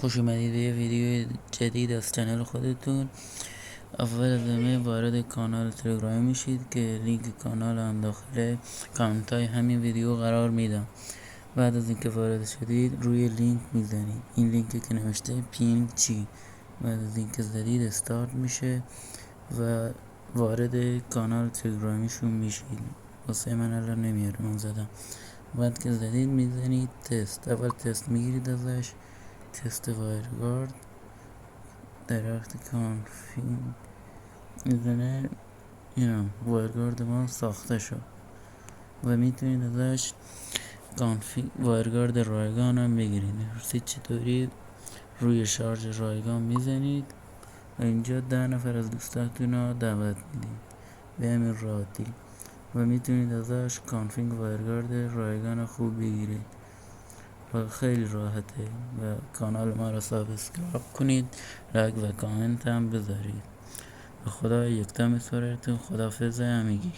خوش اومدید به یه ویدیو جدید از چنل خودتون. اول از همه وارد کانال تلگرامی میشید که لینک کانال هم داخل کامنت های همین ویدیو قرار میدم. بعد از اینکه وارد شدید روی لینک میزنید، این لینکی که نوشته پینگ چی. بعد از اینکه زدید استارت میشه و وارد کانال تلگرامیشون میشید. واسه من الان نمیاره، من زدم. بعد که زدید میزنید تست. اول تست میگیرید ازش، تست وایرگارد، درخت کانفیگ میزنه. اینا وایرگارد ما ساخته شد و میتونید ازش وایرگارد رایگان هم بگیرید. میپرسید چطوری، روی شارژ رایگان میزنید و اینجا 10 نفر از دوستاتون رو دعوت میدید به همین راحتی و میتونید ازش کانفیگ وایرگارد رایگان خوب بگیرید و خیلی راحته. و کانال ما رو سابسکرایب کنید، لایک و کامنت هم بذارید. به خدا یکتا میسپارمتون. خداحافظ همگی.